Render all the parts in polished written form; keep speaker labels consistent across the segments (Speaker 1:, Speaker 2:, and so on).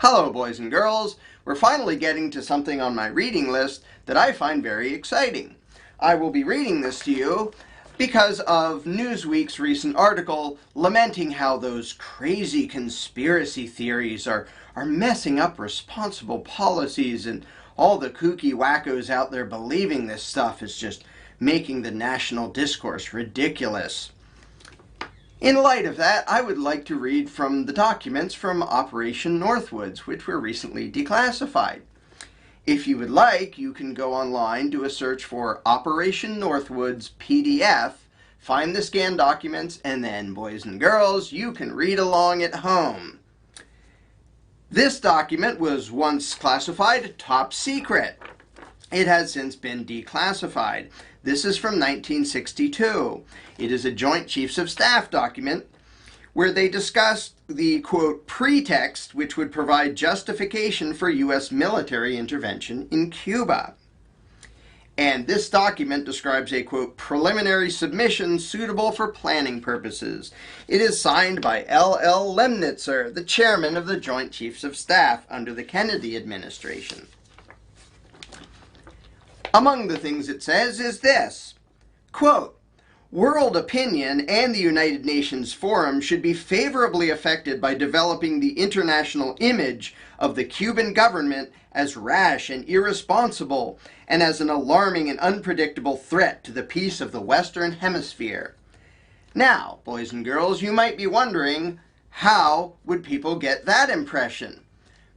Speaker 1: Hello, boys and girls. We're finally getting to something on my reading list that I find very exciting. I will be reading this to you because of Newsweek's recent article lamenting how those crazy conspiracy theories are messing up responsible policies, and all the kooky wackos out there believing this stuff is just making the national discourse ridiculous. In light of that, I would like to read from the documents from Operation Northwoods, which were recently declassified. If you would like, you can go online, do a search for Operation Northwoods PDF, find the scanned documents, and then, boys and girls, you can read along at home. This document was once classified top secret. It has since been declassified. This is from 1962. It is a Joint Chiefs of Staff document where they discussed the, quote, pretext which would provide justification for U.S. military intervention in Cuba. And this document describes a, quote, preliminary submission suitable for planning purposes. It is signed by L.L. Lemnitzer, the chairman of the Joint Chiefs of Staff under the Kennedy administration. Among the things it says is this, quote, world opinion and the United Nations Forum should be favorably affected by developing the international image of the Cuban government as rash and irresponsible and as an alarming and unpredictable threat to the peace of the Western Hemisphere. Now, boys and girls, you might be wondering, how would people get that impression?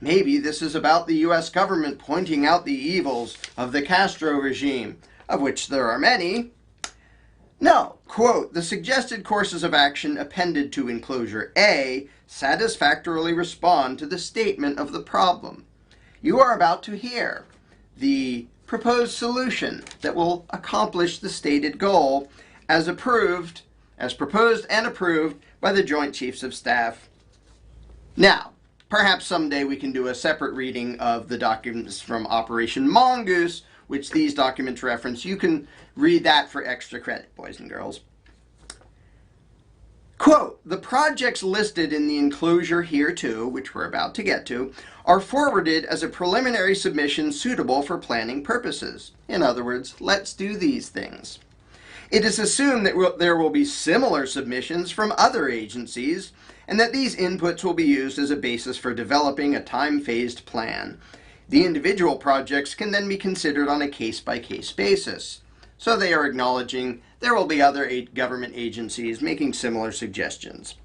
Speaker 1: Maybe this is about the U.S. government pointing out the evils of the Castro regime, of which there are many. No, quote, the suggested courses of action appended to enclosure A satisfactorily respond to the statement of the problem. You are about to hear the proposed solution that will accomplish the stated goal as proposed and approved by the Joint Chiefs of Staff. Now, perhaps someday we can do a separate reading of the documents from Operation Mongoose, which these documents reference. You can read that for extra credit, boys and girls. Quote, the projects listed in the enclosure hereto, which we're about to get to, are forwarded as a preliminary submission suitable for planning purposes. In other words, let's do these things. It is assumed that there will be similar submissions from other agencies, and that these inputs will be used as a basis for developing a time-phased plan. The individual projects can then be considered on a case-by-case basis. So they are acknowledging there will be other government agencies making similar suggestions.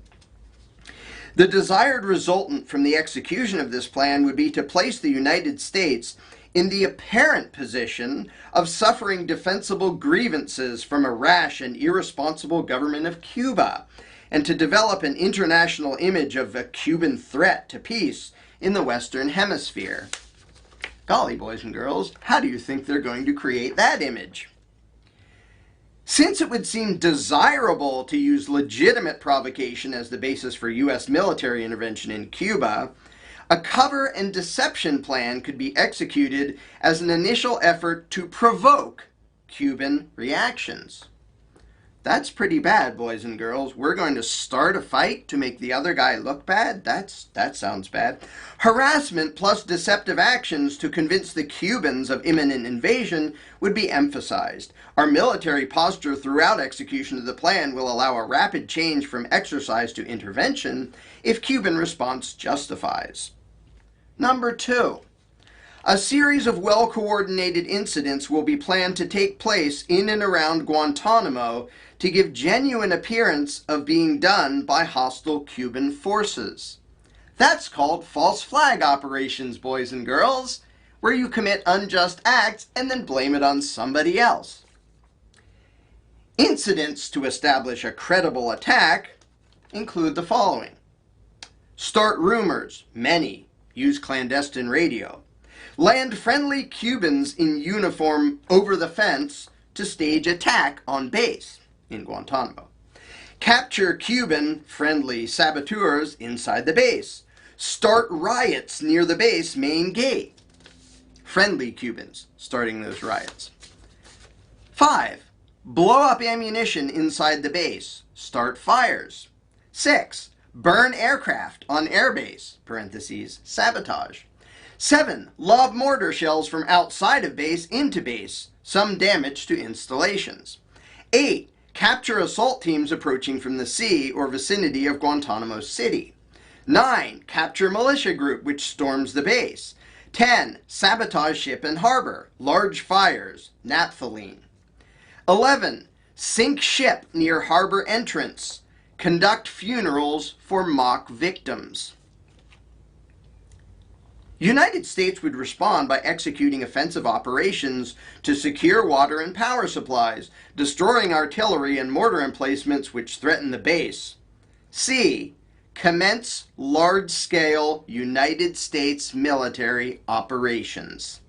Speaker 1: The desired resultant from the execution of this plan would be to place the United States in the apparent position of suffering defensible grievances from a rash and irresponsible government of Cuba, and to develop an international image of a Cuban threat to peace in the Western Hemisphere. Golly, boys and girls, how do you think they're going to create that image? Since it would seem desirable to use legitimate provocation as the basis for U.S. military intervention in Cuba, a cover and deception plan could be executed as an initial effort to provoke Cuban reactions. That's pretty bad, boys and girls. We're going to start a fight to make the other guy look bad? That sounds bad. Harassment plus deceptive actions to convince the Cubans of imminent invasion would be emphasized. Our military posture throughout execution of the plan will allow a rapid change from exercise to intervention if Cuban response justifies. Number 2. A series of well-coordinated incidents will be planned to take place in and around Guantanamo to give genuine appearance of being done by hostile Cuban forces. That's called false flag operations, boys and girls, where you commit unjust acts and then blame it on somebody else. Incidents to establish a credible attack include the following. Start rumors, many, use clandestine radio. Land friendly Cubans in uniform over the fence to stage attack on base in Guantanamo. Capture Cuban friendly saboteurs inside the base. Start riots near the base main gate. Friendly Cubans starting those riots. 5. Blow up ammunition inside the base. Start fires. 6. burn aircraft on airbase, parentheses, sabotage. 7. Lob mortar shells from outside of base into base, some damage to installations. 8. Capture assault teams approaching from the sea or vicinity of Guantanamo City. 9. Capture militia group which storms the base. 10. Sabotage ship and harbor, large fires, naphthalene. 11. Sink ship near harbor entrance. Conduct funerals for mock victims. United States would respond by executing offensive operations to secure water and power supplies, destroying artillery and mortar emplacements which threaten the base. C. Commence large-scale United States military operations.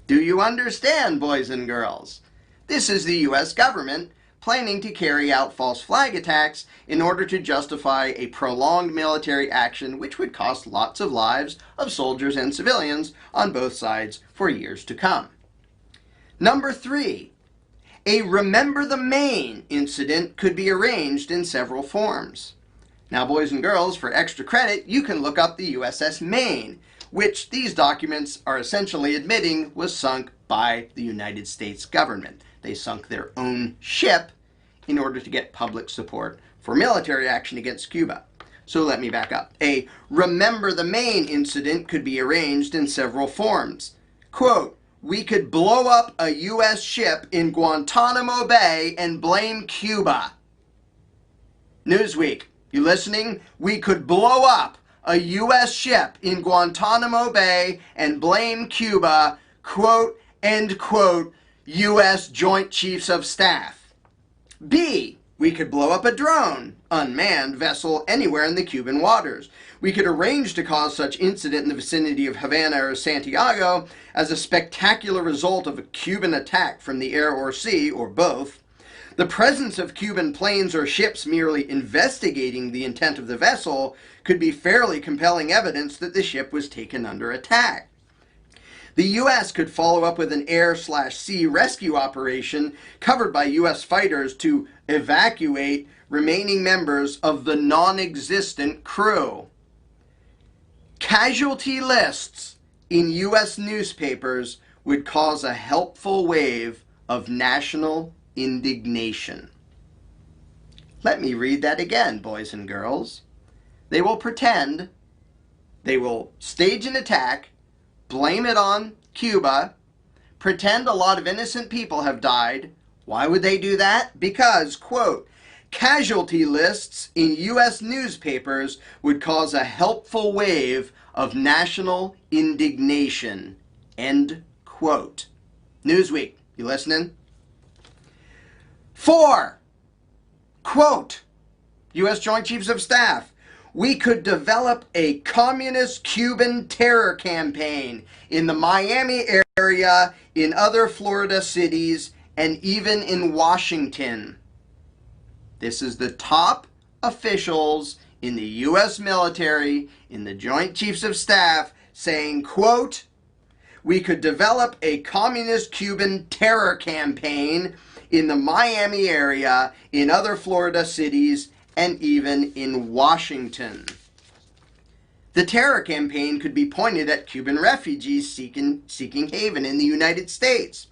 Speaker 1: Do you understand, boys and girls? This is the U.S. government planning to carry out false flag attacks in order to justify a prolonged military action which would cost lots of lives of soldiers and civilians on both sides for years to come. Number 3. A Remember the Maine incident could be arranged in several forms. Now, boys and girls, for extra credit, you can look up the USS Maine, which these documents are essentially admitting was sunk by the United States government. They sunk their own ship in order to get public support for military action against Cuba. So let me back up. A Remember the Maine incident could be arranged in several forms. Quote, we could blow up a U.S. ship in Guantanamo Bay and blame Cuba. Newsweek, you listening? We could blow up a U.S. ship in Guantanamo Bay and blame Cuba, quote, end quote, U.S. Joint Chiefs of Staff. B. We could blow up a drone, unmanned vessel anywhere in the Cuban waters. We could arrange to cause such incident in the vicinity of Havana or Santiago as a spectacular result of a Cuban attack from the air or sea, or both. The presence of Cuban planes or ships merely investigating the intent of the vessel could be fairly compelling evidence that the ship was taken under attack. The U.S. could follow up with an air/sea rescue operation covered by U.S. fighters to evacuate remaining members of the non-existent crew. Casualty lists in U.S. newspapers would cause a helpful wave of national indignation. Let me read that again, boys and girls. They will pretend, they will stage an attack, blame it on Cuba, pretend a lot of innocent people have died. Why would they do that? Because, quote, casualty lists in U.S. newspapers would cause a helpful wave of national indignation, end quote. Newsweek, you listening? 4, quote, U.S. Joint Chiefs of Staff, we could develop a communist Cuban terror campaign in the Miami area, in other Florida cities, and even in Washington. This is the top officials in the U.S. military, in the Joint Chiefs of Staff, saying, quote, we could develop a communist Cuban terror campaign in the Miami area, in other Florida cities, and even in Washington. The terror campaign could be pointed at Cuban refugees seeking haven in the United States.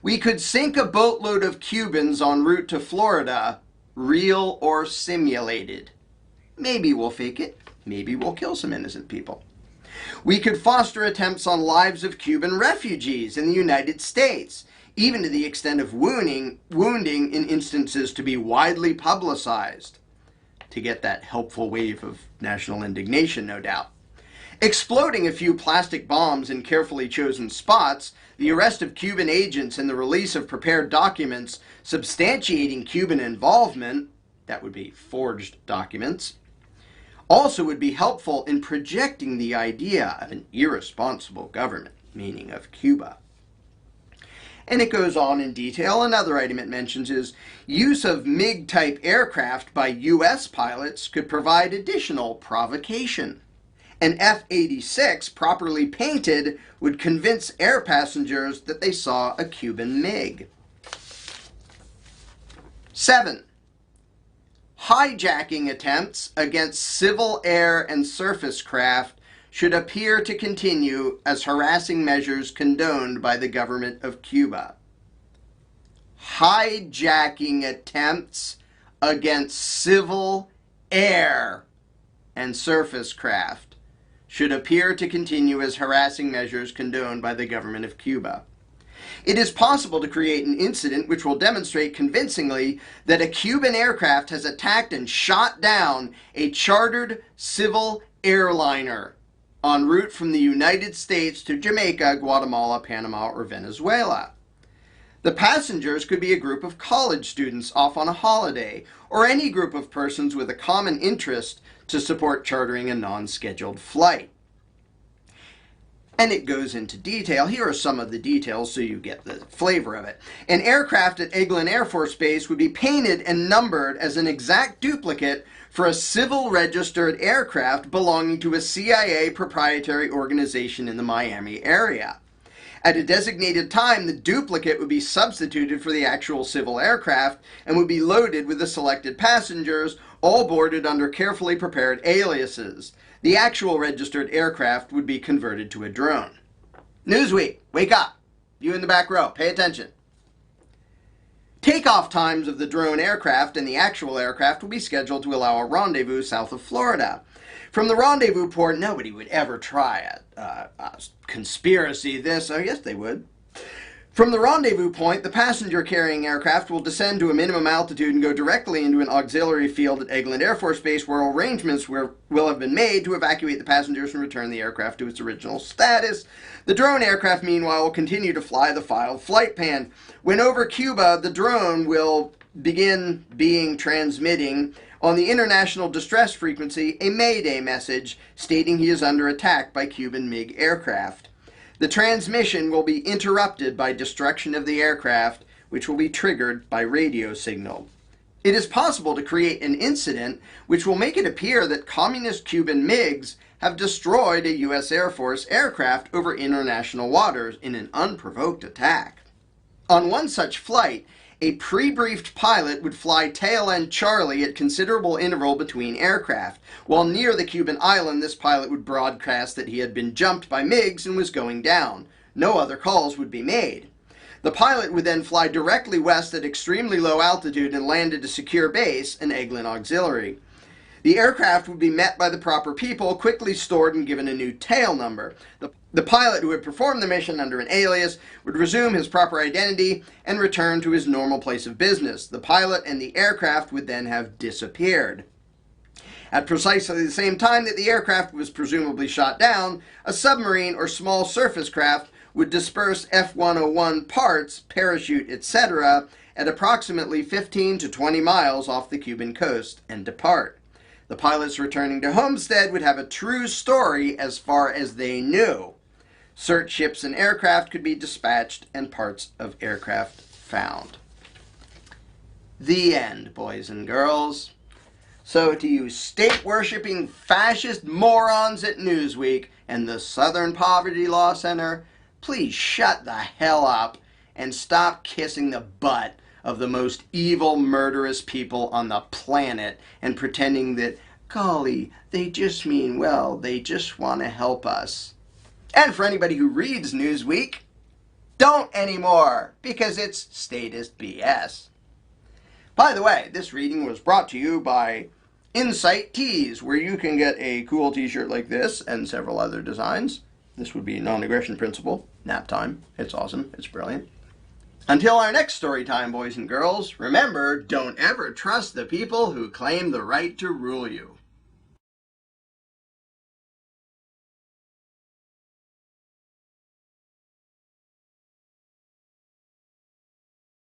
Speaker 1: We could sink a boatload of Cubans en route to Florida, real or simulated. Maybe we'll fake it. Maybe we'll kill some innocent people. We could foster attempts on lives of Cuban refugees in the United States, even to the extent of wounding in instances to be widely publicized, to get that helpful wave of national indignation, no doubt. Exploding a few plastic bombs in carefully chosen spots, the arrest of Cuban agents and the release of prepared documents substantiating Cuban involvement, that would be forged documents, also would be helpful in projecting the idea of an irresponsible government, meaning of Cuba. And it goes on in detail. Another item it mentions is use of MiG-type aircraft by U.S. pilots could provide additional provocation. An F-86 properly painted would convince air passengers that they saw a Cuban MiG. 7. Hijacking attempts against civil air and surface craft should appear to continue as harassing measures condoned by the government of Cuba. Hijacking attempts against civil air and surface craft should appear to continue as harassing measures condoned by the government of Cuba. It is possible to create an incident which will demonstrate convincingly that a Cuban aircraft has attacked and shot down a chartered civil airliner en route from the United States to Jamaica, Guatemala, Panama, or Venezuela. The passengers could be a group of college students off on a holiday, or any group of persons with a common interest to support chartering a non-scheduled flight. And it goes into detail. Here are some of the details so you get the flavor of it. An aircraft at Eglin Air Force Base would be painted and numbered as an exact duplicate for a civil registered aircraft belonging to a CIA proprietary organization in the Miami area. At a designated time, the duplicate would be substituted for the actual civil aircraft and would be loaded with the selected passengers, all boarded under carefully prepared aliases. The actual registered aircraft would be converted to a drone. Newsweek, wake up. You in the back row, pay attention. Takeoff times of the drone aircraft and the actual aircraft will be scheduled to allow a rendezvous south of Florida. From the rendezvous port, nobody would ever try a conspiracy this. Oh, yes, they would. From the rendezvous point, the passenger-carrying aircraft will descend to a minimum altitude and go directly into an auxiliary field at Eglin Air Force Base where arrangements will have been made to evacuate the passengers and return the aircraft to its original status. The drone aircraft, meanwhile, will continue to fly the filed flight plan. When over Cuba, the drone will begin transmitting on the international distress frequency a Mayday message stating he is under attack by Cuban MiG aircraft. The transmission will be interrupted by destruction of the aircraft, which will be triggered by radio signal. It is possible to create an incident which will make it appear that communist Cuban MiGs have destroyed a U.S. Air Force aircraft over international waters in an unprovoked attack. On one such flight, a pre-briefed pilot would fly tail end Charlie at considerable interval between aircraft. While near the Cuban island, this pilot would broadcast that he had been jumped by MiGs and was going down. No other calls would be made. The pilot would then fly directly west at extremely low altitude and land at a secure base, an Eglin auxiliary. The aircraft would be met by the proper people, quickly stored and given a new tail number. The pilot who had performed the mission under an alias would resume his proper identity and return to his normal place of business. The pilot and the aircraft would then have disappeared. At precisely the same time that the aircraft was presumably shot down, a submarine or small surface craft would disperse F-101 parts, parachute, etc. at approximately 15 to 20 miles off the Cuban coast and depart. The pilots returning to Homestead would have a true story as far as they knew. Search ships and aircraft could be dispatched and parts of aircraft found. The end, boys and girls. So to you state-worshipping fascist morons at Newsweek and the Southern Poverty Law Center, please shut the hell up and stop kissing the butt of the most evil, murderous people on the planet and pretending that, golly, they just mean well, they just want to help us. And for anybody who reads Newsweek, don't anymore, because it's statist BS. By the way, this reading was brought to you by Insight Tees, where you can get a cool t-shirt like this and several other designs. This would be non-aggression principle, nap time. It's awesome. It's brilliant. Until our next story time, boys and girls, remember, don't ever trust the people who claim the right to rule you.